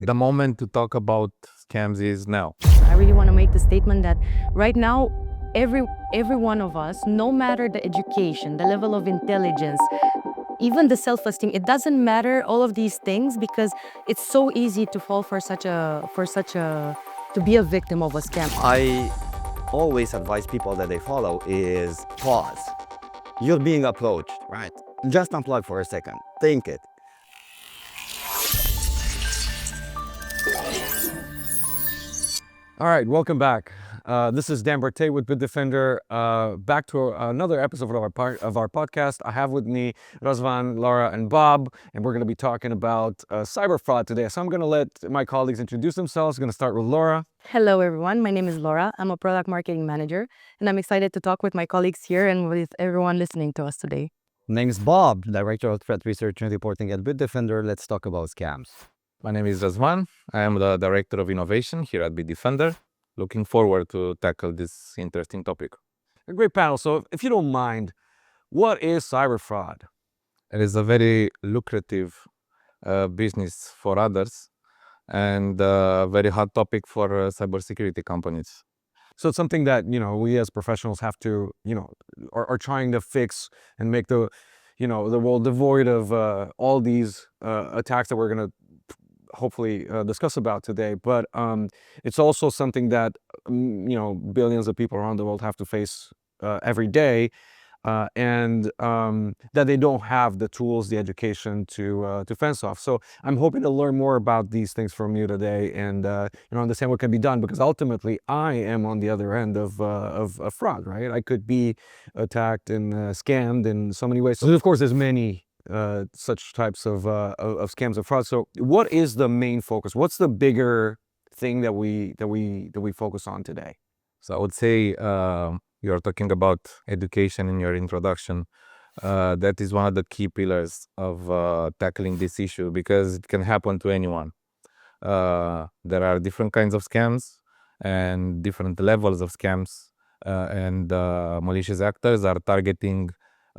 The moment to talk about scams is now. I really want to make the statement that right now, every one of us, no matter the education, the level of intelligence, even the self-esteem, it doesn't matter all of these things because it's so easy to fall for such a to be a victim of a scam. I always advise people that they follow is pause. You're being approached, right? Just unplug for a second. Think it. All right, welcome back. This is Berte with Bitdefender. Back to another episode of our podcast. I have with me Razvan, Laura, and Bob, and we're going to be talking about cyber fraud today. So I'm going to let my colleagues introduce themselves. I'm going to start with Laura. Hello, everyone. My name is Laura. I'm a product marketing manager, and I'm excited to talk with my colleagues here and with everyone listening to us today. My name is Bob, Director of Threat Research and Reporting at Bitdefender. Let's talk about scams. My name is Razvan. I am the Director of Innovation here at Bitdefender. Looking forward to tackle this interesting topic. A great panel. So if you don't mind, what is cyber fraud? It is a very lucrative business for others and a very hot topic for cybersecurity companies. So it's something that, we as professionals have to, are trying to fix and make the world devoid of all these attacks that we're going to hopefully discuss about today. But it's also something that, billions of people around the world have to face every day. And that they don't have the tools, the education to fence off. So I'm hoping to learn more about these things from you today and understand what can be done, because ultimately I am on the other end of fraud, right? I could be attacked and scammed in so many ways. So of course there's many such types of scams and fraud. So what is the main focus? What's the bigger thing that we focus on today? So I would say you're talking about education in your introduction. That is one of the key pillars of tackling this issue, because it can happen to anyone. There are different kinds of scams and different levels of scams, and malicious actors are targeting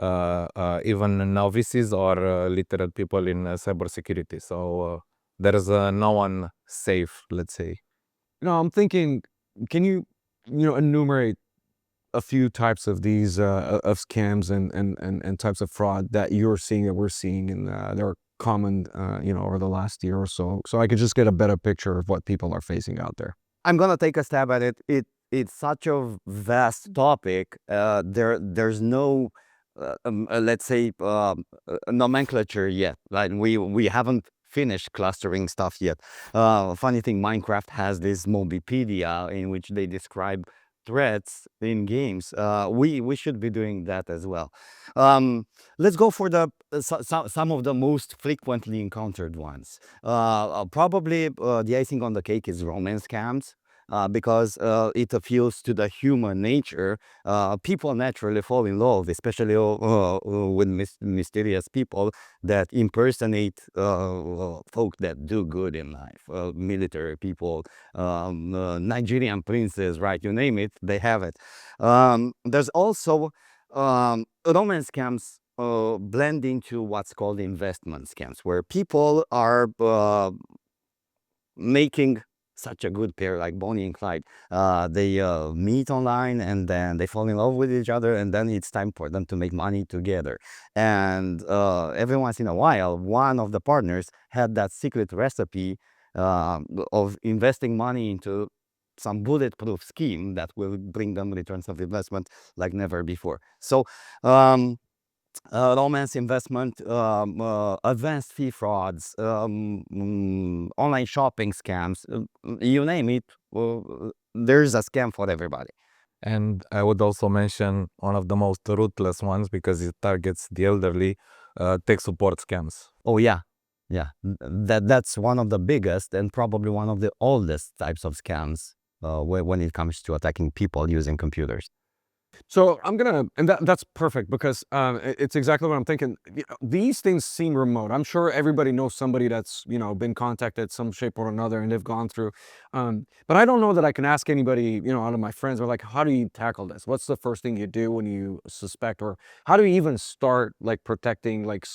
even novices or literate people in cybersecurity. So there is no one safe, let's say. I'm thinking, can you enumerate a few types of these of scams and types of fraud that you're seeing, that we're seeing, and they're common over the last year or so I could just get a better picture of what people are facing out there? I'm gonna take a stab at it. It's such a vast topic. There's no let's say nomenclature yet. Like we haven't finished clustering stuff yet. Funny thing, Minecraft has this Mobipedia in which they describe threats in games. We should be doing that as well. Let's go for the some of the most frequently encountered ones. Probably the icing on the cake is romance scams. Because it appeals to the human nature. People naturally fall in love, especially with mysterious people that impersonate folk that do good in life. Military people, Nigerian princes, right? You name it, they have it. There's also romance scams blend into what's called investment scams, where people are making such a good pair, like Bonnie and Clyde. They meet online and then they fall in love with each other, and then it's time for them to make money together. And every once in a while, one of the partners had that secret recipe of investing money into some bulletproof scheme that will bring them returns of investment like never before. So romance investment, advanced fee frauds, online shopping scams, you name it, there's a scam for everybody. And I would also mention one of the most ruthless ones, because it targets the elderly, tech support scams. Oh yeah, that's one of the biggest and probably one of the oldest types of scams when it comes to attacking people using computers. So that's perfect, because it's exactly what I'm thinking. These things seem remote. I'm sure everybody knows somebody that's been contacted some shape or another, and they've gone through. But I don't know that I can ask anybody out of my friends, or like, how do you tackle this? What's the first thing you do when you suspect, or how do you even start like protecting, like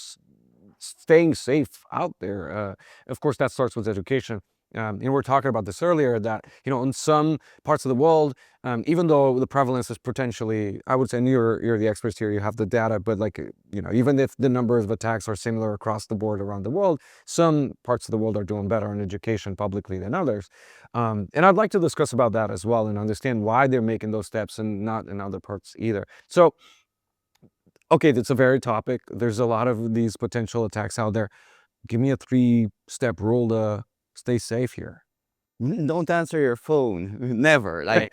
staying safe out there? Of course, that starts with education. we were talking about this earlier, that in some parts of the world, even though the prevalence is potentially, I would say, and you're the experts here, you have the data, but like even if the number of attacks are similar across the board around the world, some parts of the world are doing better in education publicly than others. And I'd like to discuss about that as well and understand why they're making those steps and not in other parts either. So, okay, that's a varied topic. There's a lot of these potential attacks out there. Give me a 3-step rule to stay safe here. Don't answer your phone. Never. Like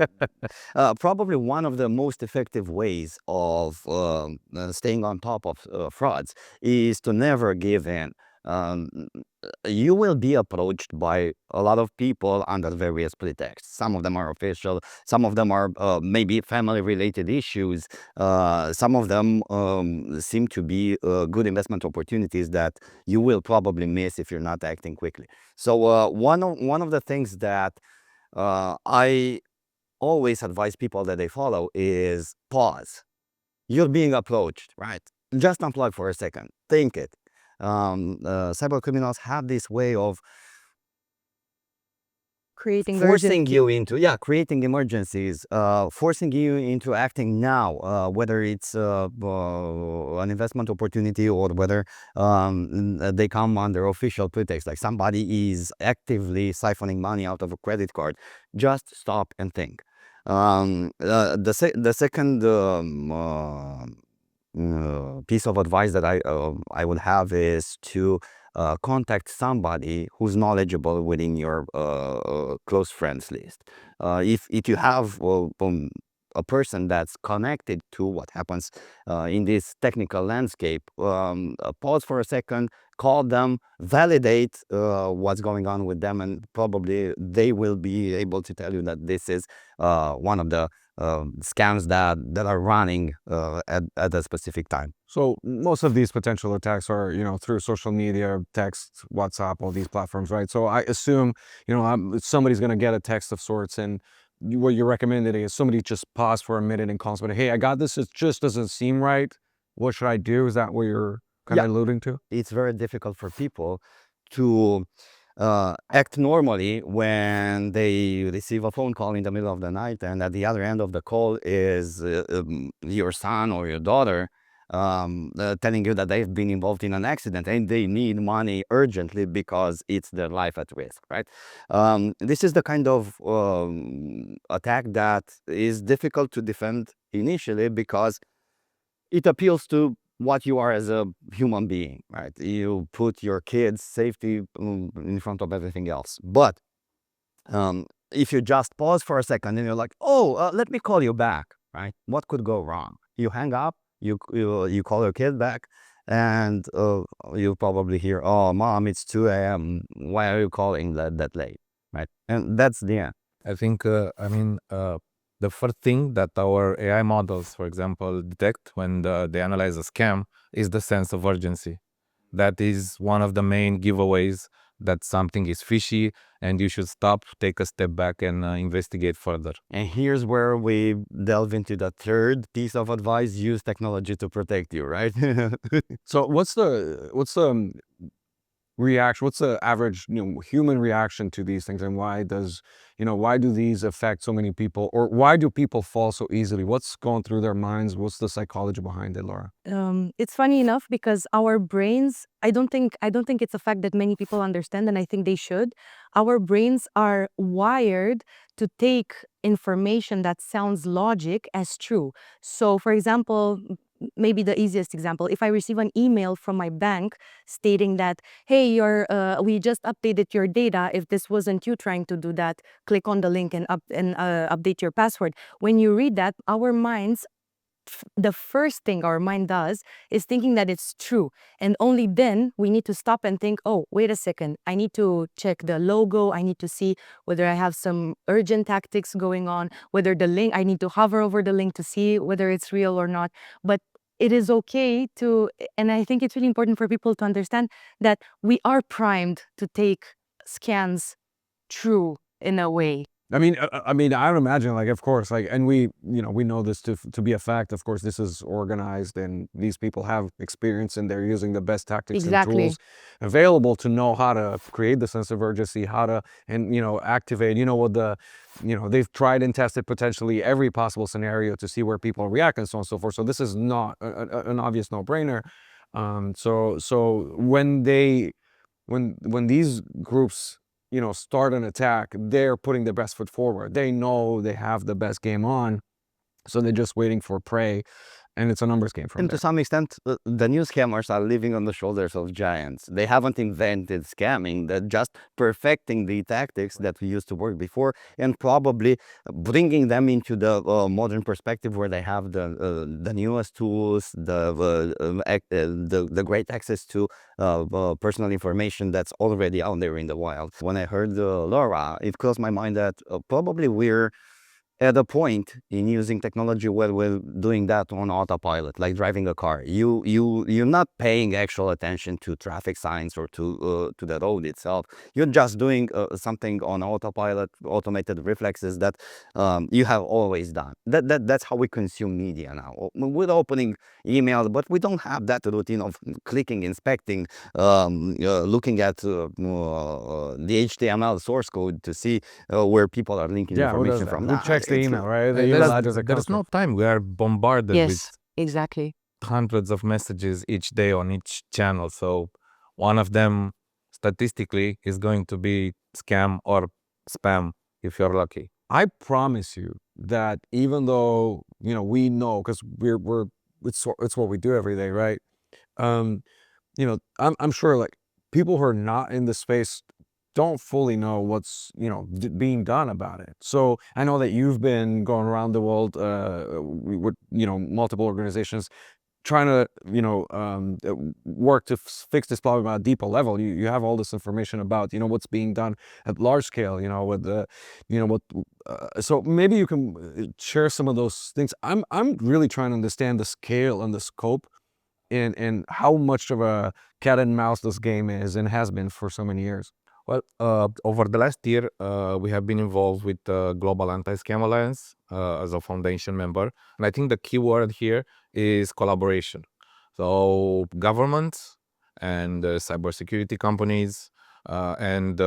probably one of the most effective ways of staying on top of frauds is to never give in. Um, you will be approached by a lot of people under various pretexts. Some of them are official, some of them are maybe family-related issues. Some of them seem to be good investment opportunities that you will probably miss if you're not acting quickly. So one of the things that I always advise people that they follow is pause. You're being approached, right? Just unplug for a second. Think it. Cyber criminals have this way of Creating forcing you into creating emergencies, forcing you into acting now, whether it's an investment opportunity or whether they come under official pretext, like somebody is actively siphoning money out of a credit card. Just stop and think. The second piece of advice that I would have is to contact somebody who's knowledgeable within your close friends list. If you have a person that's connected to what happens in this technical landscape, pause for a second, call them, validate what's going on with them, and probably they will be able to tell you that this is one of the scams that are running at a specific time. So most of these potential attacks are, through social media, text, WhatsApp, all these platforms, right? So I assume, somebody's going to get a text of sorts, and what you're recommending is somebody just pause for a minute and call somebody, hey, I got this, it just doesn't seem right. What should I do? Is that what you're kind of alluding to? It's very difficult for people to act normally when they receive a phone call in the middle of the night, and at the other end of the call is your son or your daughter telling you that they've been involved in an accident and they need money urgently because it's their life at risk, right? This is the kind of attack that is difficult to defend initially because it appeals to what you are as a human being, right? You put your kids' safety in front of everything else. But if you just pause for a second and you're like, oh, let me call you back, right? What could go wrong? You hang up, you call your kid back, and you'll probably hear, oh, mom, it's 2 a.m. Why are you calling that late, right? And that's the end. I think, the first thing that our AI models, for example, detect when they analyze a scam is the sense of urgency. That is one of the main giveaways that something is fishy and you should stop, take a step back, and investigate further. And here's where we delve into the third piece of advice: use technology to protect you, right? So what's the reaction, what's the average human reaction to these things, and why do these affect so many people, or why do people fall so easily? What's going through their minds? What's the psychology behind it, Laura? It's funny enough because our brains, I don't think it's a fact that many people understand, and I think they should. Our brains are wired to take information that sounds logic as true. So for example, maybe the easiest example, if I receive an email from my bank stating that, hey, we just updated your data. If this wasn't you trying to do that, click on the link and update your password. When you read that, our minds, the first thing our mind does is thinking that it's true, and only then we need to stop and think, oh, wait a second, I need to check the logo, I need to see whether I have some urgent tactics going on, whether the link, I need to hover over the link to see whether it's real or not. But it is okay to, and I think it's really important for people to understand that we are primed to take scans true in a way. I would imagine, like, of course, like, and we know this to be a fact. Of course, this is organized, and these people have experience, and they're using the best tactics and tools available to know how to create the sense of urgency, how to, and activate. They've tried and tested potentially every possible scenario to see where people react and so on and so forth. So this is not an obvious no-brainer. So when these groups start an attack, they're putting their best foot forward. They know they have the best game on, so they're just waiting for prey, and it's a numbers game from And there. to some extent, the new scammers are living on the shoulders of giants. They haven't invented scamming, they're just perfecting the tactics that we used to work before, and probably bringing them into the modern perspective, where they have the newest tools, the great access to personal information that's already out there in the wild. When I heard Laura, it crossed my mind that probably we're at a point in using technology where we're doing that on autopilot, like driving a car. You're not paying actual attention to traffic signs or to the road itself. You're just doing something on autopilot, automated reflexes that you have always done. That's how we consume media now. We're opening email, but we don't have that routine of clicking, inspecting, looking at the HTML source code to see where people are linking information from. Who checks the email, right? The And email address that there's comes no time. We are bombarded with exactly. hundreds of messages each day on each channel. So one of them statistically is going to be scam or spam if you're lucky. I promise you that even though we know, because it's what we do every day, right? I'm sure, like, people who are not in the space don't fully know what's being done about it. So I know that you've been going around the world with multiple organizations trying to work to fix this problem at a deeper level. You have all this information about what's being done at large scale, with the what so maybe you can share some of those things. I'm really trying to understand the scale and the scope and how much of a cat and mouse this game is and has been for so many years. Well, over the last year, we have been involved with the Global Anti-Scam Alliance as a foundation member. And I think the key word here is collaboration. So governments and cybersecurity companies and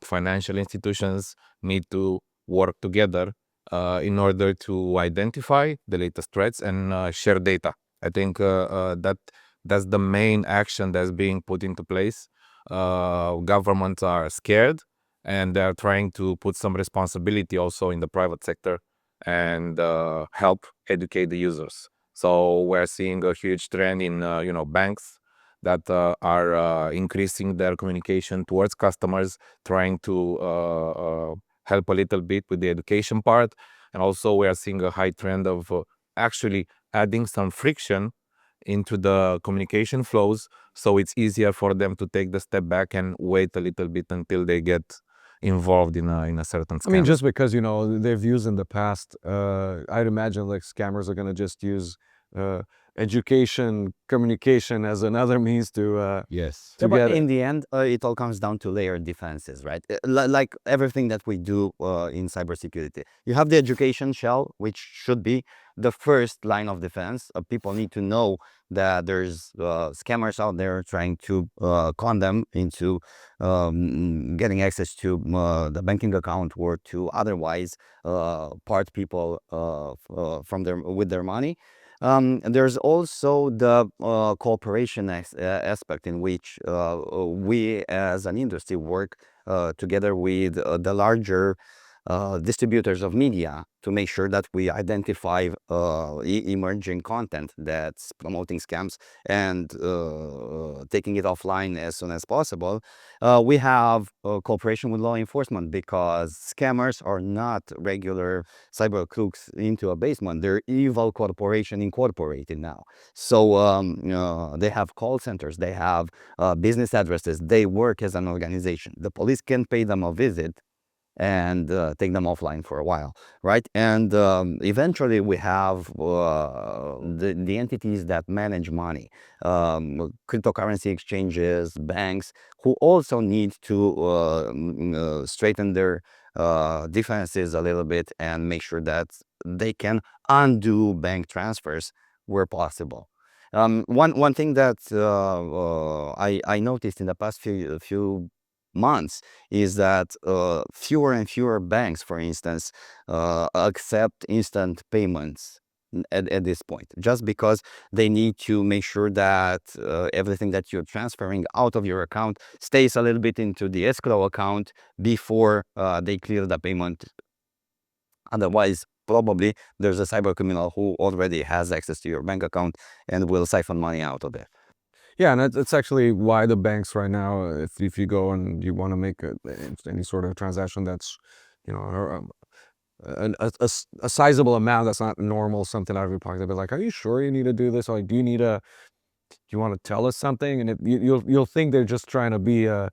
financial institutions need to work together in order to identify the latest threats and share data. I think that's the main action that's being put into place. Governments are scared, and they're trying to put some responsibility also in the private sector and help educate the users. So we're seeing a huge trend in banks that are increasing their communication towards customers, trying to help a little bit with the education part. And also we are seeing a high trend of actually adding some friction into the communication flows, so it's easier for them to take the step back and wait a little bit until they get involved in a certain scam. I mean, just because they've used in the past, I'd imagine like scammers are going to just use education, communication as another means to yes. to But get in the end, it all comes down to layered defenses, right? Like everything that we do in cybersecurity, you have the education shell, which should be the first line of defense. People need to know that there's scammers out there trying to con them into getting access to the banking account, or to otherwise part people with their money. There's also the cooperation aspect, in which we as an industry work together with the larger distributors of media to make sure that we identify emerging content that's promoting scams and taking it offline as soon as possible. We have cooperation with law enforcement, because scammers are not regular cyber crooks into a basement. They're evil corporation incorporated now. So they have call centers, they have business addresses, they work as an organization. The police can pay them a visit and take them offline for a while, right? And eventually we have the entities that manage money, cryptocurrency exchanges, banks, who also need to straighten their defenses a little bit and make sure that they can undo bank transfers where possible. One thing that I noticed in the past few months is that fewer and fewer banks, for instance, accept instant payments at this point, just because they need to make sure that everything that you're transferring out of your account stays a little bit into the escrow account before they clear the payment. Otherwise, probably there's a cyber criminal who already has access to your bank account and will siphon money out of it. Yeah, and that's actually why the banks right now, if you go and you want to make any sort of transaction that's, you know, a sizable amount that's not normal, something out of your pocket, they'll be like, are you sure you need to do this? Or like, do you want to tell us something? And you'll think they're just trying to be you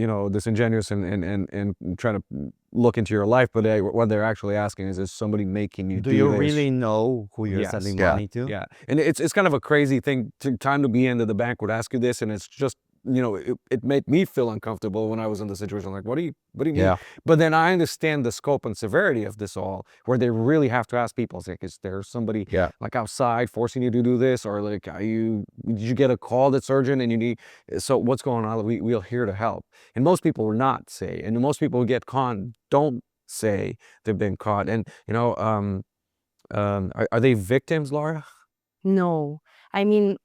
know, disingenuous and trying to look into your life, but what they're actually asking is somebody making you do you this? really know who you're Yes. sending Yeah. money to? Yeah, and it's kind of a crazy thing. Time to be in that the bank would ask you this, and it's just, you know, it made me feel uncomfortable when I was in the situation. Like, what do you mean? Yeah. But then I understand the scope and severity of this all, where they really have to ask people, like, is there somebody Yeah. like outside forcing you to do this, or like, did you get a call that's urgent and you need? So what's going on? We're here to help, and most people will not say, and most people who get conned don't say they've been caught, and you know, are they victims, Laura? No, I mean,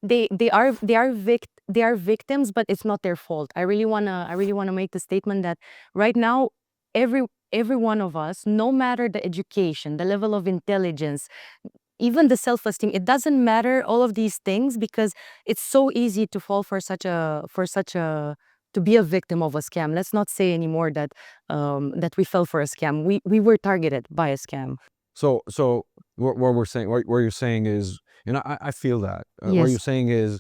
they are victims, but it's not their fault. I really wanna make the statement that right now, every one of us, no matter the education, the level of intelligence, even the self-esteem, it doesn't matter, all of these things, because it's so easy to fall for such a to be a victim of a scam. Let's not say anymore that that we fell for a scam. We were targeted by a scam. So what we're saying, what you're saying is, you know, I feel that. What Yes. you're saying is,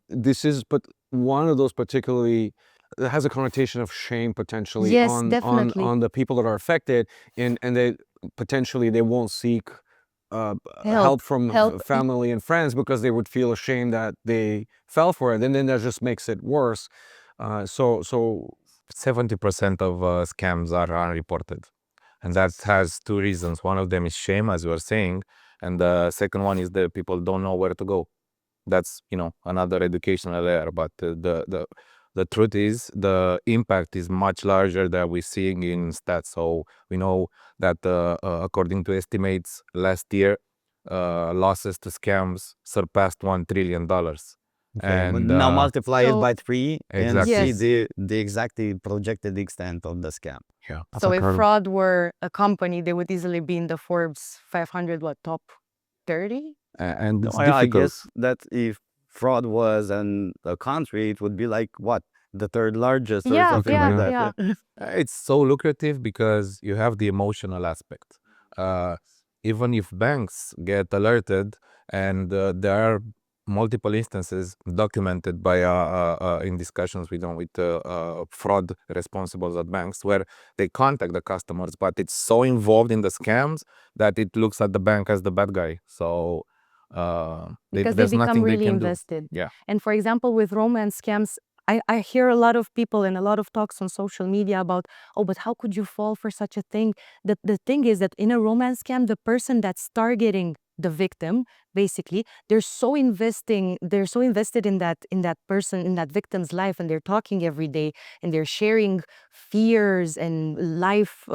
this is, but one of those particularly that has a connotation of shame potentially Yes, on definitely. the people that are affected, and they potentially they won't seek help Help. from Help. family and friends because they would feel ashamed that they fell for it, and then that just makes it worse. So 70% of scams are unreported. And that has two reasons. One of them is shame, as you were saying. And the second one is that people don't know where to go. That's, you know, another educational layer. But the truth is the impact is much larger than we're seeing in stats. So we know that according to estimates last year, losses to scams surpassed $1 trillion. Okay, but And now multiply it So- by 3 and Exactly. see Yes. the exactly projected extent of the scam. yeah. that's So if incredible. fraud were a company, they would easily be in the Forbes 500 top 30. And it's I difficult. guess that if fraud was a country, it would be like what? The third largest or Yeah, something yeah, like that. yeah. It's so lucrative because you have the emotional aspect. Even if banks get alerted, and there are multiple instances documented by in discussions we done with fraud responsibles at banks, where they contact the customers, but it's so involved in the scams that it looks at the bank as the bad guy. So Because they there's become nothing they really can invested. do. Yeah. And for example, with romance scams, I hear a lot of people and a lot of talks on social media about, oh, but how could you fall for such a thing? The thing is that in a romance scam, the person that's targeting the victim, basically, they're so invested in that person, in that victim's life, and they're talking every day, and they're sharing fears and life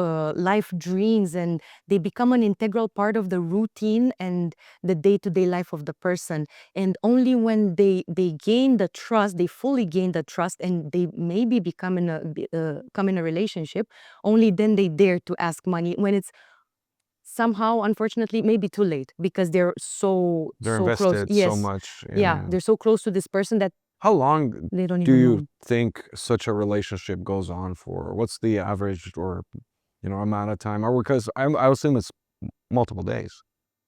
dreams, and they become an integral part of the routine and the day-to-day life of the person. And only when they gain the trust, they fully gain the trust, and they maybe come in a relationship, only then they dare to ask money, when it's somehow, unfortunately, maybe too late, because they're so close. Invested so Yes. much. Yeah, they're so close to this person that How long they don't do even you know. think such a relationship goes on for? What's the average, or amount of time? Or because I assume it's multiple days.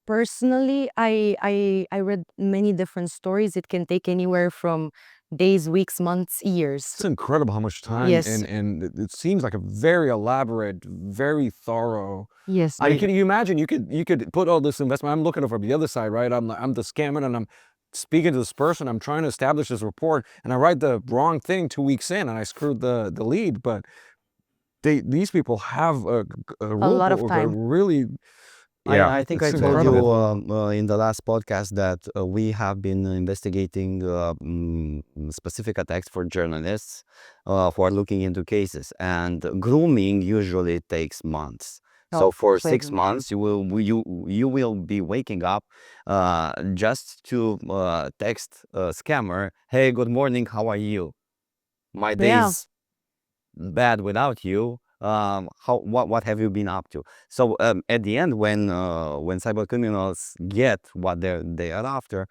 Personally, I read many different stories. It can take anywhere from days, weeks, months, years. It's incredible how much time Yes. and it seems like a very elaborate, very thorough. Yes. Can you imagine you could put all this investment. I'm looking from the other side, right? I'm the scammer and I'm speaking to this person. I'm trying to establish this report and I write the wrong thing 2 weeks in and I screwed the lead. But these people have a lot of time. really. I think I it's told incredible. you in the last podcast that we have been investigating specific attacks for journalists who are looking into cases, and grooming usually takes months. So for 6 months, you will be waking up just to text a scammer, "Hey, good morning, how are you? My day's bad without you. What have you been up to?" So at the end, when cyber criminals get what they are after,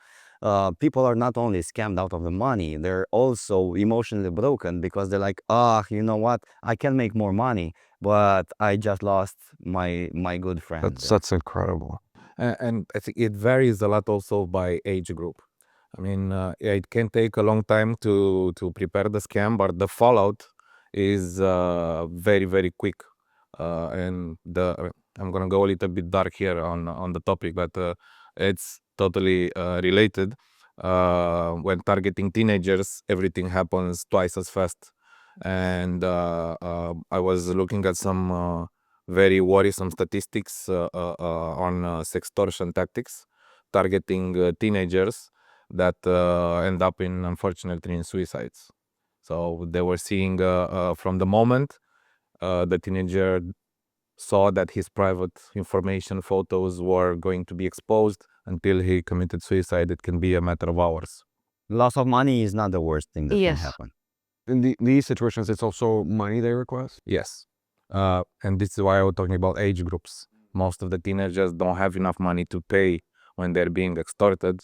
people are not only scammed out of the money, they're also emotionally broken because they're like, you know what, I can make more money, but I just lost my good friend. That's incredible. And I think it varies a lot also by age group. I mean, it can take a long time to prepare the scam, but the fallout is very, very quick. And I'm gonna go a little bit dark here on the topic, but it's totally related. When targeting teenagers, everything happens twice as fast. And I was looking at some very worrisome statistics on sextortion tactics targeting teenagers that end up in, unfortunately, in suicides. So they were seeing from the moment the teenager saw that his private information, photos were going to be exposed until he committed suicide. It can be a matter of hours. Loss of money is not the worst thing that can Yes. happen. In these situations, it's also money they request. Yes. And this is why I was talking about age groups. Most of the teenagers don't have enough money to pay when they're being extorted,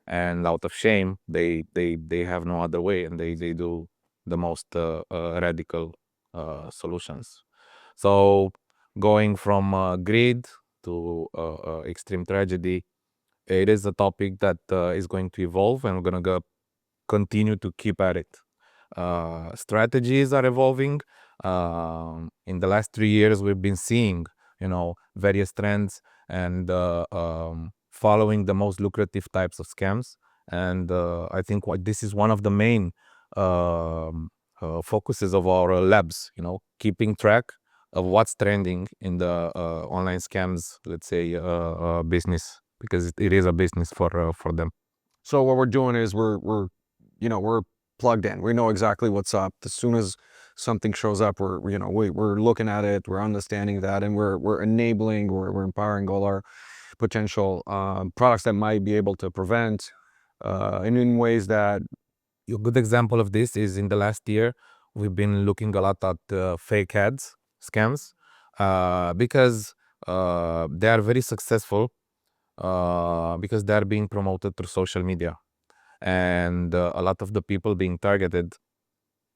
and out of shame, they have no other way, and they do the most radical solutions. So going from greed to extreme tragedy, it is a topic that is going to evolve, and we're gonna continue to keep at it. Strategies are evolving. In the last 3 years, we've been seeing, various trends and following the most lucrative types of scams. And I think this is one of the main focuses of our labs. Keeping track of what's trending in the online scams, let's say, business, because it is a business for them. So what we're doing is we're plugged in. We know exactly what's up. As soon as something shows up, we're looking at it, we're understanding that, and we're enabling, we're empowering all our potential products that might be able to prevent, and in ways that. A good example of this is in the last year, we've been looking a lot at fake ads scams because they are very successful because they are being promoted through social media. And a lot of the people being targeted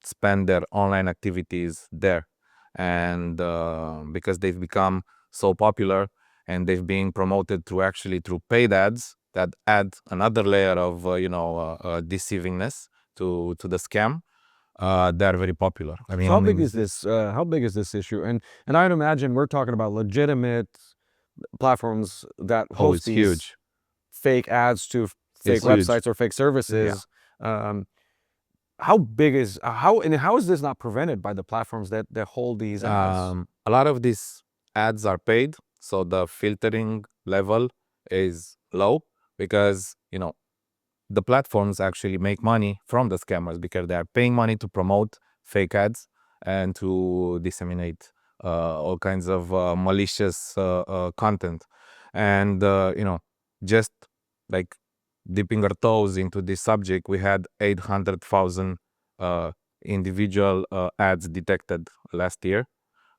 spend their online activities there. And because they've become so popular and they've been promoted through paid ads that add another layer of deceivingness to the scam, they're very popular. I mean, So how big is this? How big is this issue? And I'd imagine we're talking about legitimate platforms that host it's these huge. fake ads to fake It's huge. websites or fake services. How is this not prevented by the platforms that hold these ads? A lot of these ads are paid, so the filtering level is low because the platforms actually make money from the scammers because they are paying money to promote fake ads and to disseminate all kinds of malicious content. And just like dipping our toes into this subject, we had 800,000 individual ads detected last year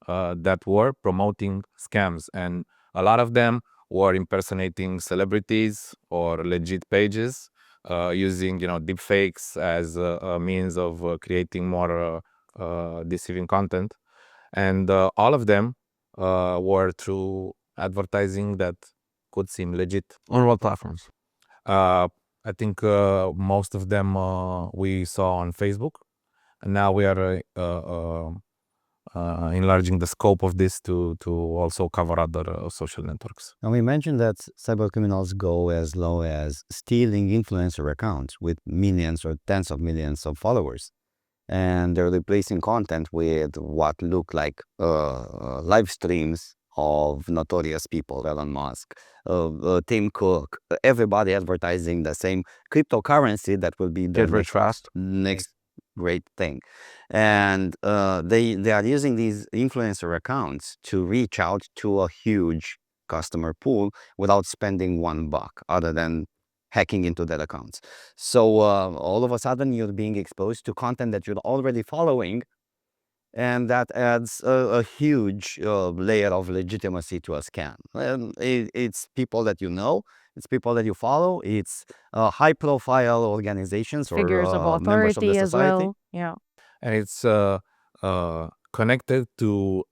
that were promoting scams, and a lot of them were impersonating celebrities or legit pages using deepfakes as a means of creating more deceiving content. And all of them were through advertising that could seem legit. On what platforms? I think most of them we saw on Facebook, and now we are enlarging the scope of this to also cover other social networks. Now, we mentioned that cybercriminals go as low as stealing influencer accounts with millions or tens of millions of followers. And they're replacing content with what look like live streams of notorious people, Elon Musk, Tim Cook, everybody advertising the same cryptocurrency that will be the Get rich fast. next great thing. And they are using these influencer accounts to reach out to a huge customer pool without spending $1 other than hacking into that accounts. So all of a sudden you're being exposed to content that you're already following, and that adds a huge layer of legitimacy to a scam. It's people that you know, it's people that you follow, it's high-profile organizations or Figures of members of the authority as society. well. Yeah. And it's connected to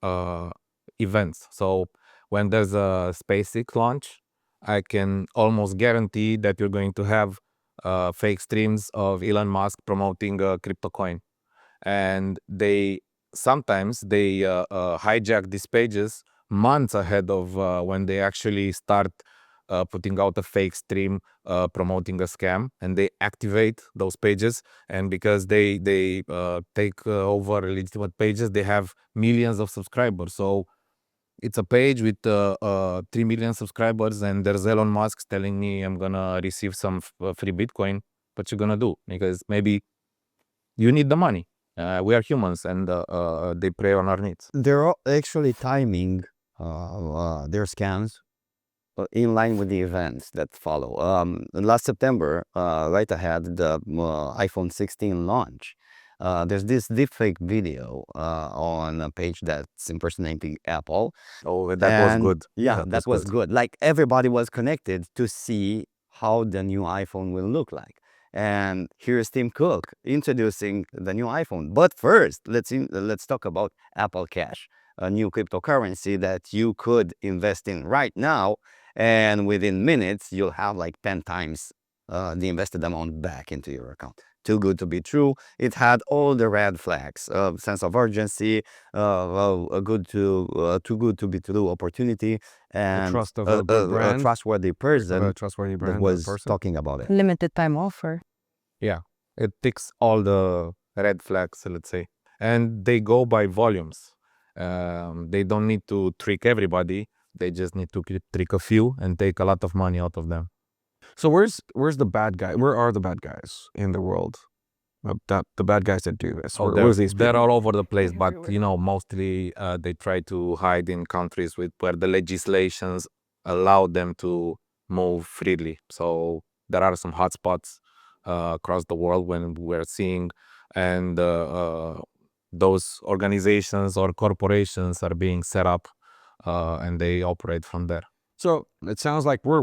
events. So when there's a SpaceX launch, I can almost guarantee that you're going to have fake streams of Elon Musk promoting a crypto coin. And sometimes they hijack these pages months ahead of when they actually start putting out a fake stream promoting a scam, and they activate those pages. And because they take over legitimate pages, they have millions of subscribers. So it's a page with 3 million subscribers, and there's Elon Musk telling me I'm gonna receive some free Bitcoin. What you gonna do? Because maybe you need the money. We are humans, and they prey on our needs. They're actually timing their scams in line with the events that follow. Last September, right ahead the iPhone 16 launch, there's this deepfake video on a page that's impersonating Apple. Oh, that was good. Yeah, that was good. Like, everybody was connected to see how the new iPhone will look like. And here's Tim Cook introducing the new iPhone. But first, let's talk about Apple Cash, a new cryptocurrency that you could invest in right now, and within minutes you'll have like 10 times the invested amount back into your account. Too good to be true. It had all the red flags: sense of urgency, a too good to be true opportunity, and The trust of a good brand. trustworthy person A trustworthy brand. that was person. talking about it. Limited time offer. Yeah, it ticks all the red flags, let's say, and they go by volumes. They don't need to trick everybody. They just need to trick a few and take a lot of money out of them. So where's the bad guy? Where are the bad guys in the world? The bad guys that do this. Where's these they're people? all over the place, but Everywhere. mostly they try to hide in countries where the legislations allow them to move freely. So there are some hotspots across the world when we're seeing, and those organizations or corporations are being set up, and they operate from there. So it sounds like we're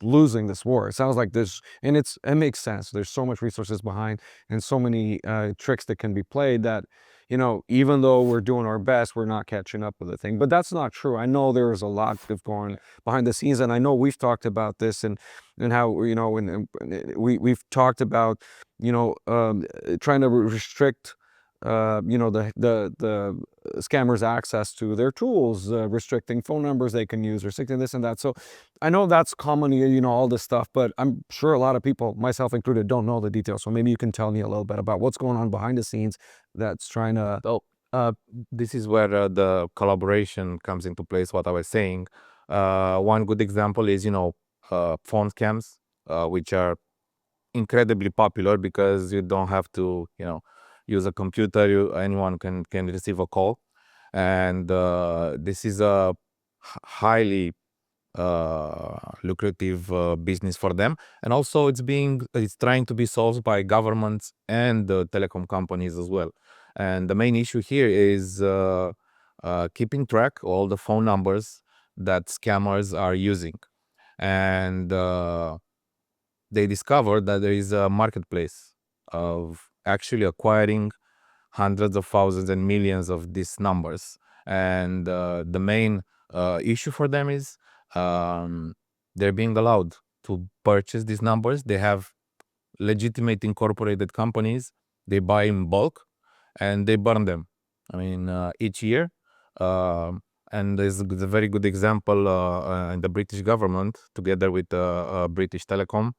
losing this war. It sounds like this, and it makes sense. There's so much resources behind, and so many tricks that can be played that, even though we're doing our best, we're not catching up with the thing. But that's not true. I know there is a lot of going behind the scenes, and I know we've talked about this and how we've talked about trying to restrict the scammers' access to their tools, restricting phone numbers they can use, restricting this and that. So I know that's common, all this stuff, but I'm sure a lot of people, myself included, don't know the details. So maybe you can tell me a little bit about what's going on behind the scenes that's trying to... So this is where the collaboration comes into place, what I was saying. One good example is, phone scams, which are incredibly popular because you don't have to, use a computer. Anyone can receive a call. And this is a highly lucrative business for them, and also it's trying to be solved by governments and the telecom companies as well. And the main issue here is keeping track all the phone numbers that scammers are using. And they discovered that there is a marketplace of actually acquiring hundreds of thousands and millions of these numbers. And the main issue for them is they're being allowed to purchase these numbers. They have legitimate incorporated companies, they buy in bulk and they burn them. I mean, each year. And there's a very good example in the British government, together with British Telecom.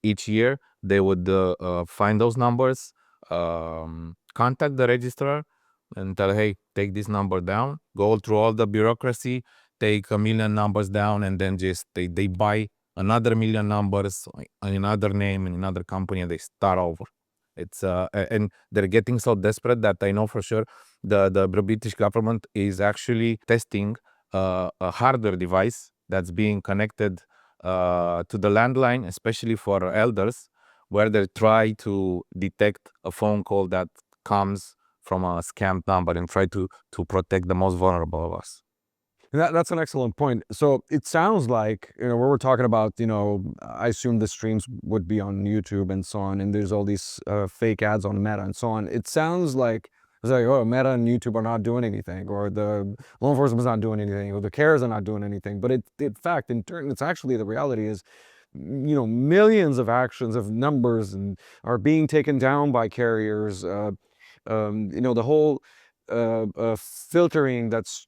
Each year, they would find those numbers, contact the registrar, and tell, hey, take this number down, go through all the bureaucracy, take 1 million numbers down, and then just they buy another 1 million numbers in another name, in another company, and they start over. It's and they're getting so desperate that I know for sure the British government is actually testing a hardware device that's being connected to the landline, especially for elders, where they try to detect a phone call that comes from a scam number and try to protect the most vulnerable of us. That's an excellent point. So it sounds like, where we're talking about, I assume the streams would be on YouTube and so on, and there's all these fake ads on Meta and so on. It sounds like it's like, oh, Meta and YouTube are not doing anything, or the law enforcement is not doing anything, or the carriers are not doing anything. But in fact, in turn, it's actually the reality is, millions of actions of numbers and are being taken down by carriers. The whole filtering that's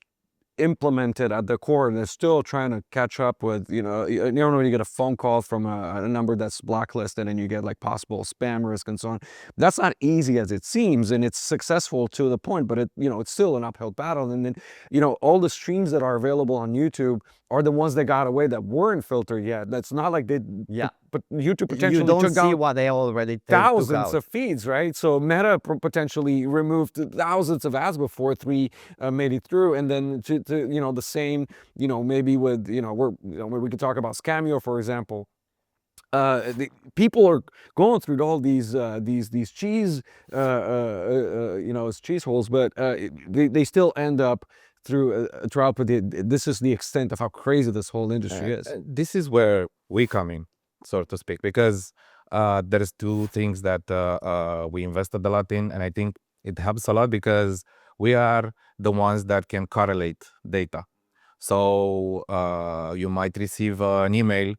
implemented at the core, and they're still trying to catch up with, you know, when you get a phone call from a number that's blacklisted and you get like possible spam risk and so on. That's not easy as it seems, and it's successful to the point, but it's still an uphill battle. And then, all the streams that are available on YouTube are the ones that got away that weren't filtered yet. That's not like they, Yeah. but YouTube potentially You don't took see down what they already took thousands out. of feeds, right? So Meta potentially removed thousands of ads before 3 made it through, and then to the same, maybe with we could talk about Scamio, for example. The people are going through all these cheese cheese holes, but they still end up throughout. But this is the extent of how crazy this whole industry is. This is where we come in, so to speak, because there's two things that we invested a lot in, and I think it helps a lot because we are the ones that can correlate data. So you might receive an email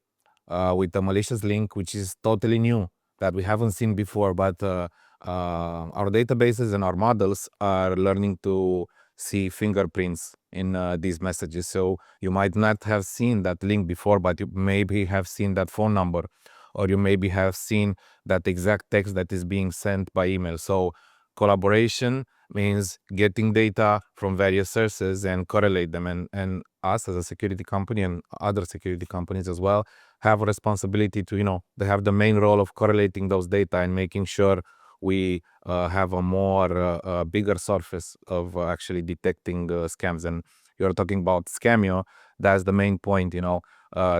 with a malicious link, which is totally new, that we haven't seen before, but our databases and our models are learning to see fingerprints in these messages. So you might not have seen that link before, but you maybe have seen that phone number, or you maybe have seen that exact text that is being sent by email. So collaboration means getting data from various sources and correlate them. And us as a security company and other security companies as well have a responsibility to, they have the main role of correlating those data and making sure we have a more bigger surface of actually detecting scams. And you're talking about Scamio, that's the main point,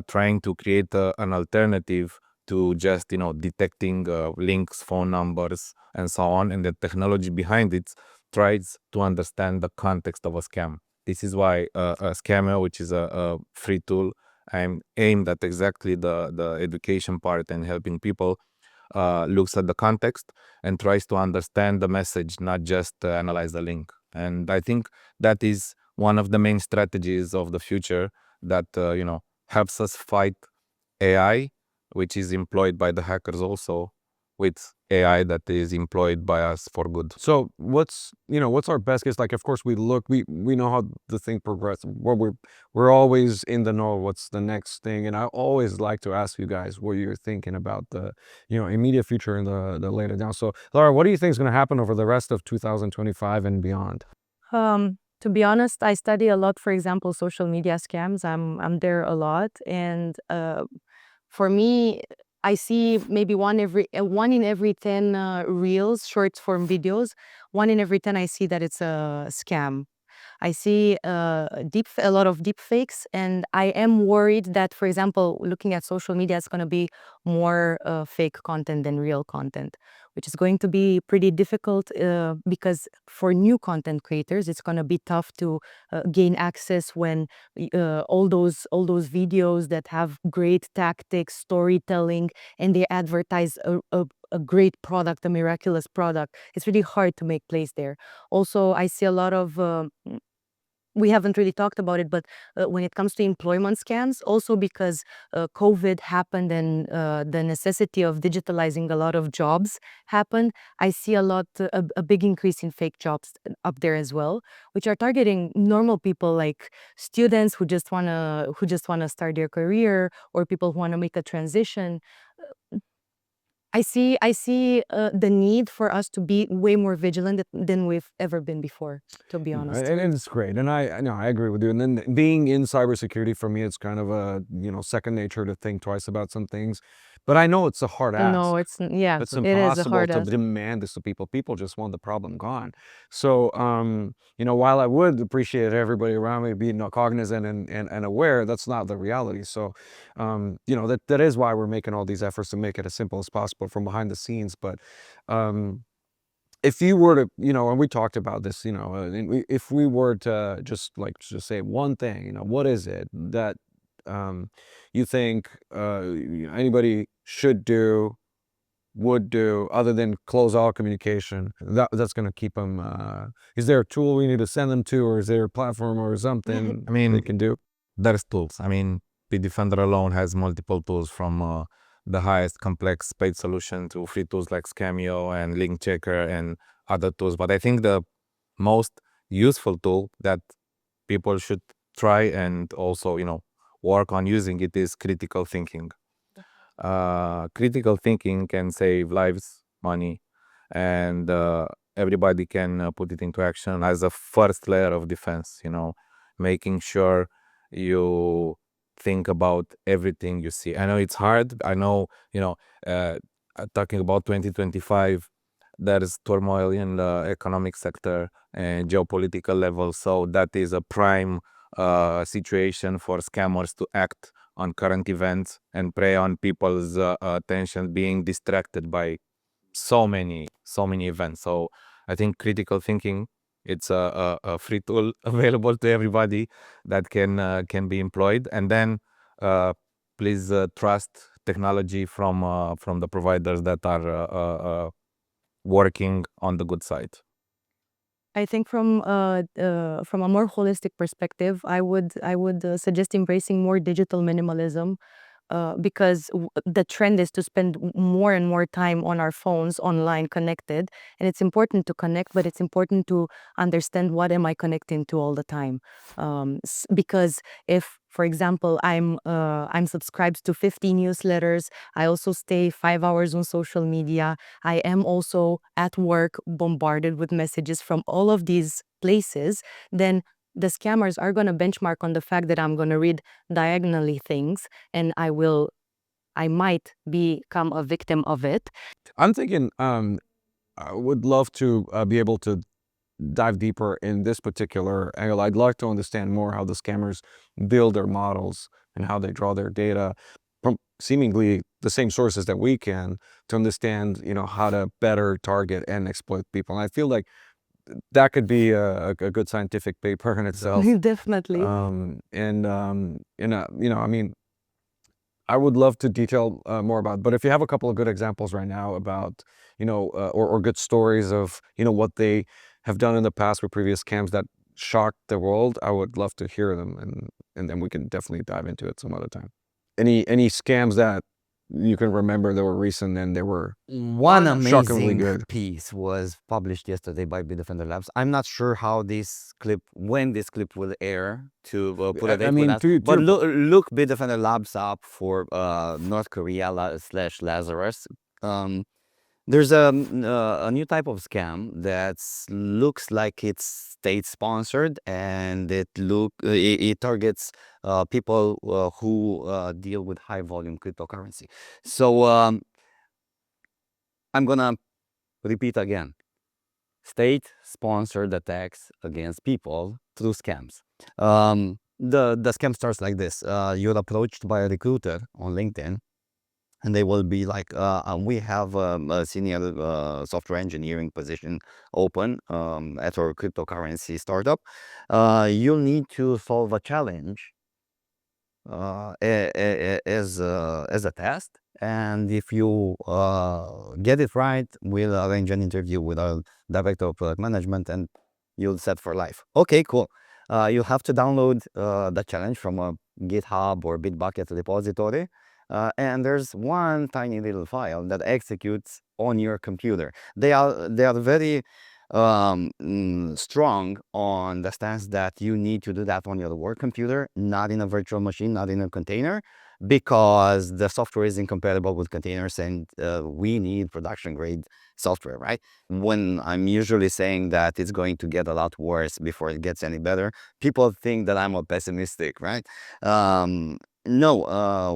trying to create an alternative to just, detecting links, phone numbers, and so on. And the technology behind it tries to understand the context of a scam. This is why Scamio, which is a free tool, I'm aimed at exactly the education part and helping people, looks at the context and tries to understand the message, not just analyze the link. And I think that is one of the main strategies of the future that helps us fight AI, which is employed by the hackers also, with AI that is employed by us for good. So what's our best case? Like, of course, we know how the thing progresses. We're always in the know what's the next thing, and I always like to ask you guys what you're thinking about the immediate future and the later down. So Laura, what do you think is going to happen over the rest of 2025 and beyond? To be honest, I study a lot, for example, social media scams. I'm there a lot, and for me, I see maybe one in every 10 reels, short form videos. 1 in every 10, I see that it's a scam. I see a lot of deep fakes, and I am worried that, for example, looking at social media, it's going to be more fake content than real content, which is going to be pretty difficult because for new content creators, it's going to be tough to gain access when all those videos that have great tactics, storytelling, and they advertise a great product, a miraculous product. It's really hard to make place there. Also, I see a lot of we haven't really talked about it, but when it comes to employment scams, also because COVID happened and the necessity of digitalizing a lot of jobs happened, I see a big increase in fake jobs up there as well, which are targeting normal people like students who just wanna start their career, or people who wanna make a transition. I see the need for us to be way more vigilant than we've ever been before, to be honest. And it's great, and I know I agree with you. And then being in cybersecurity, for me, it's kind of a second nature to think twice about some things. But I know it's a hard ask. No, yeah, It's it is a impossible hard to ask. demand this of people. People just want the problem gone. So, while I would appreciate everybody around me being cognizant and aware, that's not the reality. So, that is why we're making all these efforts to make it as simple as possible from behind the scenes. But, if you were to, and we talked about this, if we were to just say one thing, what is it that you think anybody should do, would do, other than close all communication that's going to keep them? Is there a tool we need to send them to, or is there a platform or something I mean, they can do? there's tools. I mean, Bitdefender alone has multiple tools, from the highest complex paid solution to free tools like Scamio and Link Checker and other tools. But I think the most useful tool that people should try and also, work on using it is critical thinking. Critical thinking can save lives, money, and everybody can put it into action as a first layer of defense, making sure you think about everything you see. I know it's hard. I know, talking about 2025, there is turmoil in the economic sector and geopolitical level. So that is a prime situation for scammers to act on current events and prey on people's attention, being distracted by so many events. So I think critical thinking, it's a free tool available to everybody that can be employed. And then please trust technology from the providers that are working on the good side. I think from a more holistic perspective, I would suggest embracing more digital minimalism, because the trend is to spend more and more time on our phones, online, connected. And it's important to connect, but it's important to understand what am I connecting to all the time. Because if, for example, I'm subscribed to 50 newsletters, I also stay 5 hours on social media, I am also at work bombarded with messages from all of these places, then the scammers are going to benchmark on the fact that I'm going to read diagonally things, and I might become a victim of it. I'm thinking I would love to be able to dive deeper in this particular angle. I'd like to understand more how the scammers build their models and how they draw their data from seemingly the same sources that we can, to understand, how to better target and exploit people. And I feel like that could be a good scientific paper in itself. Definitely. I mean, I would love to detail more about it. But if you have a couple of good examples right now about, or good stories of, what they have done in the past with previous scams that shocked the world, I would love to hear them, and then we can definitely dive into it some other time. Any scams that you can remember that were recent and they were One shockingly amazing good? piece was published yesterday by Bitdefender Labs. I'm not sure when this clip will air, to put a date with that. But look Bitdefender Labs up for North Korea / Lazarus. There's a new type of scam that looks like it's state sponsored, and it targets people who deal with high volume cryptocurrency. So I'm gonna repeat again: state sponsored attacks against people through scams. The scam starts like this: you're approached by a recruiter on LinkedIn, and they will be like, we have a senior software engineering position open at our cryptocurrency startup. You'll need to solve a challenge as a test, and if you get it right, we'll arrange an interview with our director of product management, and you'll set for life. Okay, cool. you have to download the challenge from a GitHub or Bitbucket repository. And there's one tiny little file that executes on your computer. They are very strong on the stance that you need to do that on your work computer, not in a virtual machine, not in a container, because the software is incompatible with containers, and we need production grade software, right? When I'm usually saying that it's going to get a lot worse before it gets any better, people think that I'm a pessimistic, right? No,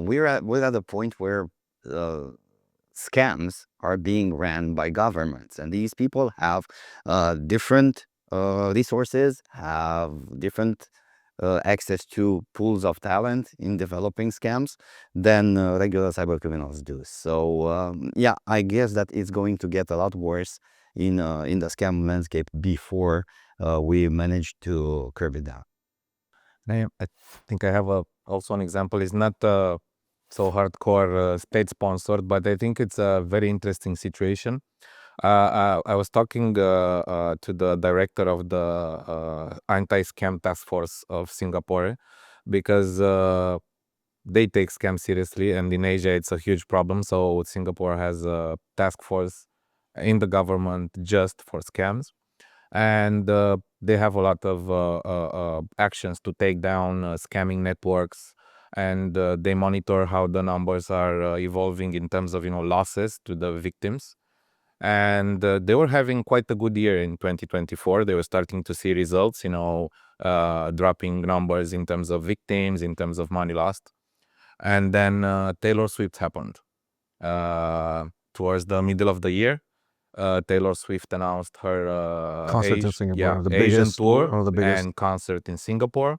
we're at a point where scams are being ran by governments, and these people have different resources, have different access to pools of talent in developing scams than regular cyber criminals do. So yeah, I guess that it's going to get a lot worse in the scam landscape before we manage to curb it down. I think I have also an example. It's not so hardcore state sponsored, but I think it's a very interesting situation. I was talking to the director of the anti-scam task force of Singapore, because they take scams seriously, and in Asia it's a huge problem. So Singapore has a task force in the government just for scams, and they have a lot of actions to take down scamming networks, and they monitor how the numbers are evolving in terms of losses to the victims. And they were having quite a good year in 2024. They were starting to see results, dropping numbers in terms of victims, in terms of money lost. And then Taylor Swift happened towards the middle of the year. Taylor Swift announced her Concert in Singapore, the Asian biggest, tour one of the biggest. and concert in Singapore.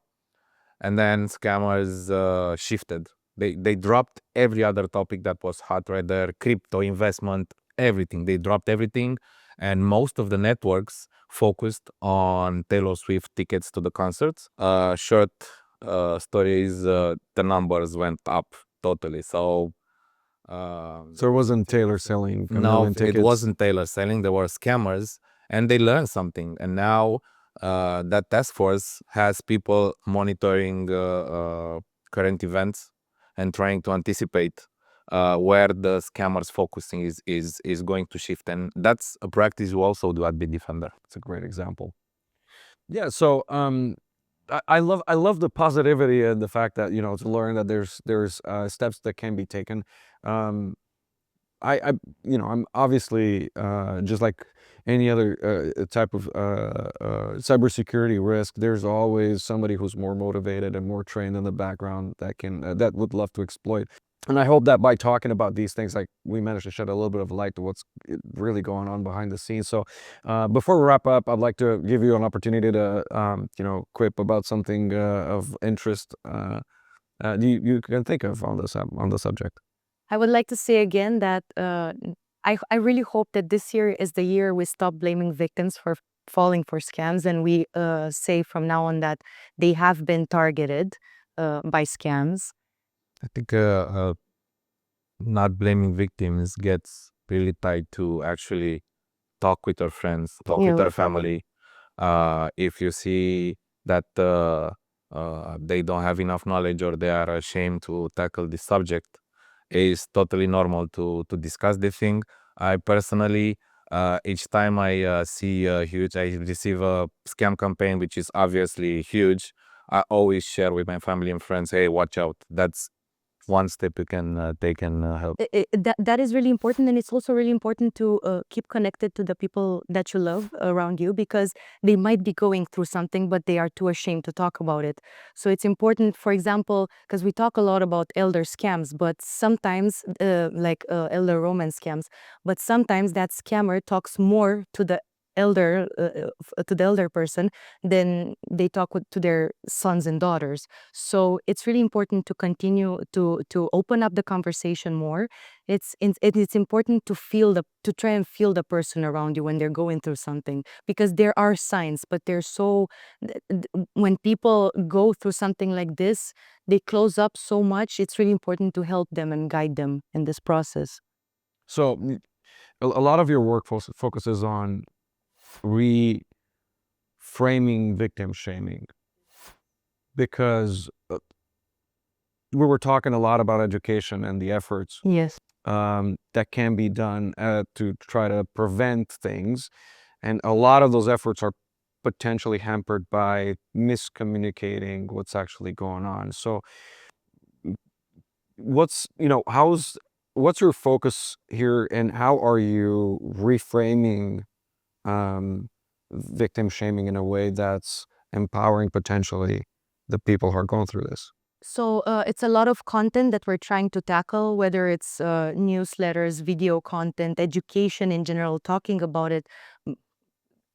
And then scammers shifted. They dropped every other topic that was hot right there, crypto, investment, everything. They dropped everything. And most of the networks focused on Taylor Swift tickets to the concerts. Short stories, the numbers went up totally. So So it wasn't Taylor selling a no, million tickets. it wasn't Taylor selling. There were scammers, and they learned something. And now that task force has people monitoring current events and trying to anticipate where the scammers focusing is going to shift. And that's a practice we also do at Bitdefender. It's a great example. Yeah. So I love the positivity and the fact that to learn that there's steps that can be taken. I'm obviously just like any other type of cybersecurity risk. There's always somebody who's more motivated and more trained in the background that would love to exploit. And I hope that by talking about these things, like, we managed to shed a little bit of light to what's really going on behind the scenes. So before we wrap up, I'd like to give you an opportunity to quip about something of interest you can think of on the subject. I would like to say again that I really hope that this year is the year we stop blaming victims for falling for scams, and we say from now on that they have been targeted by scams. I think not blaming victims gets really tied to actually talk with our friends, talk with our family. If you see that they don't have enough knowledge or they are ashamed to tackle this subject, it's totally normal to discuss the thing. I personally, each time I I receive a scam campaign, which is obviously huge, I always share with my family and friends, hey, watch out. That's one step you can take and help. That is really important, and it's also really important to keep connected to the people that you love around you, because they might be going through something, but they are too ashamed to talk about it. So it's important, for example, because we talk a lot about elder scams, but sometimes elder romance scams, but sometimes that scammer talks more to the elder person than they talk to their sons and daughters. So it's really important to continue to open up the conversation more. It's important to try and feel the person around you when they're going through something, because there are signs, but when people go through something like this, they close up so much. It's really important to help them and guide them in this process. So a lot of your work focuses on reframing victim shaming. because we were talking a lot about education and the efforts Yes. that can be done to try to prevent things. And a lot of those efforts are potentially hampered by miscommunicating what's actually going on. So what's your focus here, and how are you reframing victim shaming in a way that's empowering potentially the people who are going through this? So it's a lot of content that we're trying to tackle, whether it's newsletters, video content, education in general, talking about it.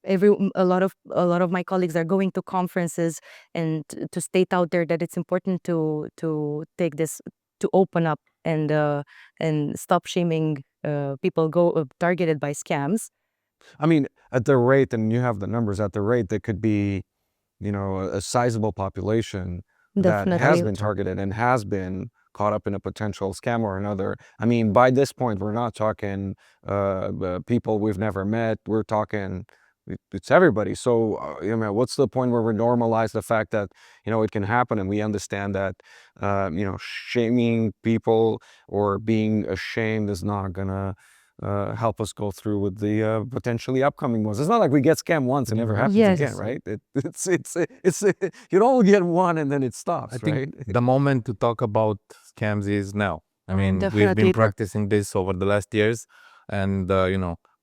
A lot of my colleagues are going to conferences and to state out there that it's important to take this, to open up and stop shaming people targeted by scams. I mean, at the rate, and you have the numbers, at the rate that could be, a sizable population that has Definitely. been targeted and has been caught up in a potential scam or another. I mean, by this point, we're not talking people we've never met. We're talking it's everybody. So, what's the point where we normalize the fact that, it can happen, and we understand that, shaming people or being ashamed is not gonna help us go through with the potentially upcoming ones. It's not like we get scammed once and never happens Yes. again, right? It's you don't get one and then it stops, I think right? the moment to talk about scams is now. I mean, we've Definitely. been practicing this over the last years, and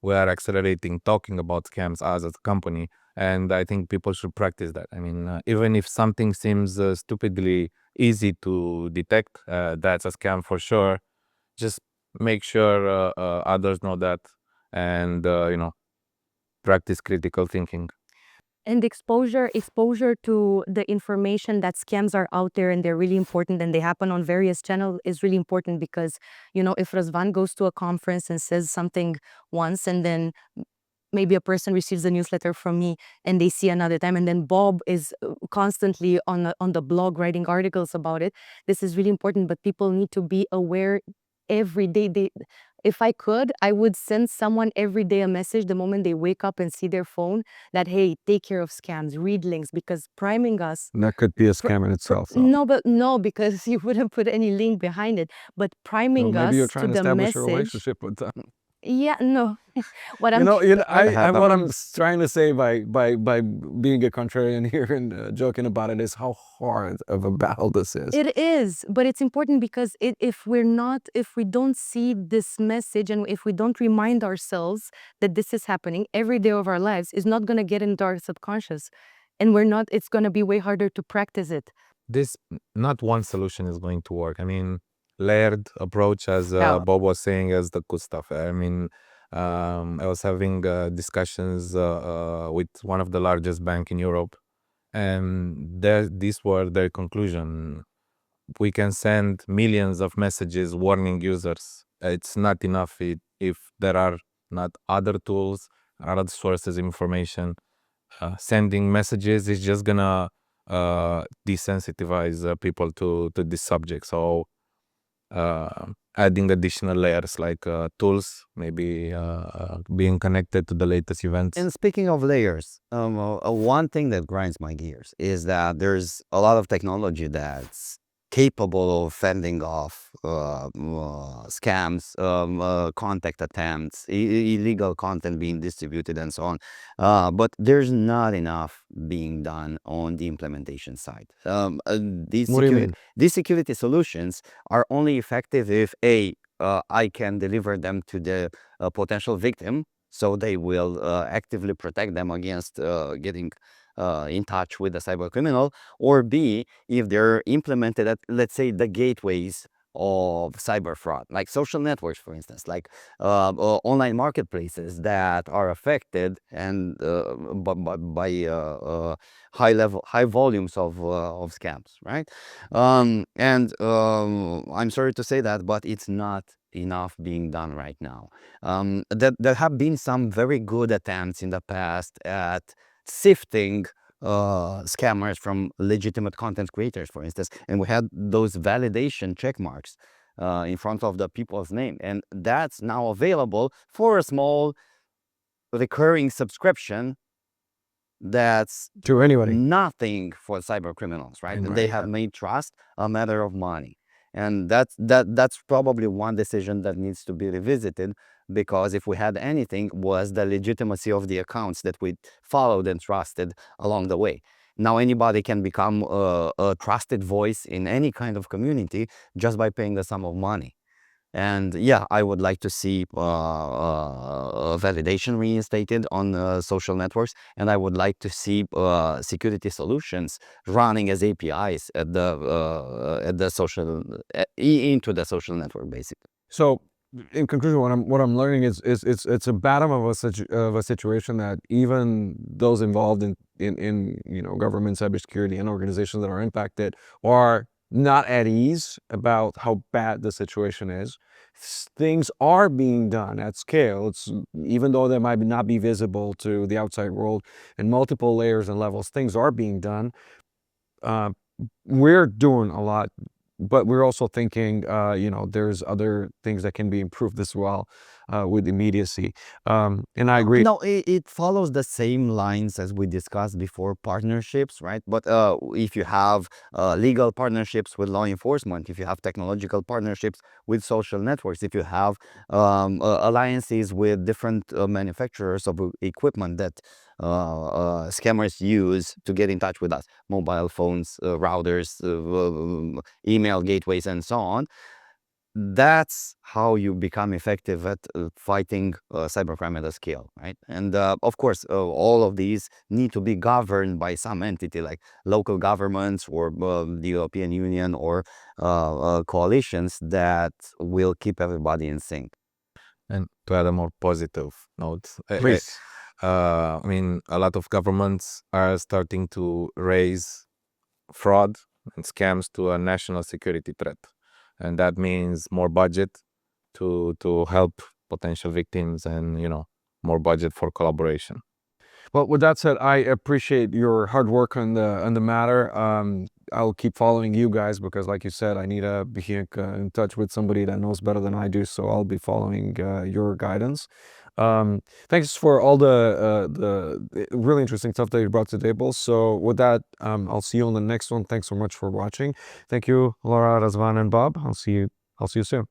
we are accelerating talking about scams as a company. And I think people should practice that. I mean, even if something seems stupidly easy to detect, that's a scam for sure. Just make sure others know that, and practice critical thinking. And exposure to the information that scams are out there, and they're really important, and they happen on various channels, is really important. Because if Razvan goes to a conference and says something once, and then maybe a person receives a newsletter from me and they see another time, and then Bob is constantly on the blog writing articles about it, this is really important. But people need to be aware every day. If I could, I would send someone every day a message the moment they wake up and see their phone, that, hey, take care of scams, read links, because priming us. That could be a scam in itself, though. No, because you wouldn't put any link behind it. But priming Maybe you're us trying to to the establish a message. relationship with them. Yeah, no. What What I'm have- trying to say by being a contrarian here and joking about it is how hard of a battle this is. It is, but it's important, because if we don't see this message, and if we don't remind ourselves that this is happening every day of our lives, is not going to get into our subconscious, and it's going to be way harder to practice it. This, not one solution is going to work. I mean, layered approach, as Yeah. Bob was saying, as the Costache. I mean, I was having discussions with one of the largest bank in Europe, and these were their conclusion. We can send millions of messages warning users. It's not enough if there are not other tools, other sources of information. Sending messages is just gonna desensitize people to this subject. So adding additional layers like tools, maybe being connected to the latest events. And speaking of layers, one thing that grinds my gears is that there's a lot of technology that's capable of fending off scams, contact attempts, illegal content being distributed, and so on. But there's not enough being done on the implementation side. These What do you mean? these security solutions are only effective if I can deliver them to the potential victim, so they will actively protect them against getting in touch with the cyber criminal, or B, if they're implemented at, let's say, the gateways of cyber fraud, like social networks, for instance, like online marketplaces that are affected and by high volumes of scams, right? I'm sorry to say that, but it's not enough being done right now. There have been some very good attempts in the past at sifting scammers from legitimate content creators, for instance, and we had those validation check marks in front of the people's name, and that's now available for a small recurring subscription that's To anybody. nothing for cyber criminals, right? Right, They have made trust a matter of money. And that's probably one decision that needs to be revisited, because if we had anything, was the legitimacy of the accounts that we followed and trusted along the way. Now anybody can become a trusted voice in any kind of community just by paying the sum of money. And yeah, I would like to see validation reinstated on social networks, and I would like to see security solutions running as APIs at the social into the social network, basically. So, in conclusion, what I'm learning is it's a bottom of a situation that even those involved in government cybersecurity and organizations that are impacted are not at ease about how bad the situation is. Things are being done at scale. It's even though they might not be visible to the outside world in multiple layers and levels, things are being done. We're doing a lot, but we're also thinking, there's other things that can be improved as well with immediacy. And I agree. No, it follows the same lines as we discussed before, partnerships, right? But if you have legal partnerships with law enforcement, if you have technological partnerships with social networks, if you have alliances with different manufacturers of equipment that scammers use to get in touch with us, mobile phones, routers, email gateways, and so on, that's how you become effective at fighting cybercrime at a scale, right? And of course, all of these need to be governed by some entity like local governments or the European Union or coalitions that will keep everybody in sync. And to add a more positive note, Please. I mean, a lot of governments are starting to raise fraud and scams to a national security threat. And that means more budget to help potential victims and, more budget for collaboration. Well, with that said, I appreciate your hard work on the matter. I'll keep following you guys because, like you said, I need to be in touch with somebody that knows better than I do. So I'll be following your guidance. Thanks for all the really interesting stuff that you brought to the table. So with that, I'll see you on the next one. Thanks so much for watching. Thank you, Laura, Razvan, and Bob. I'll see you soon.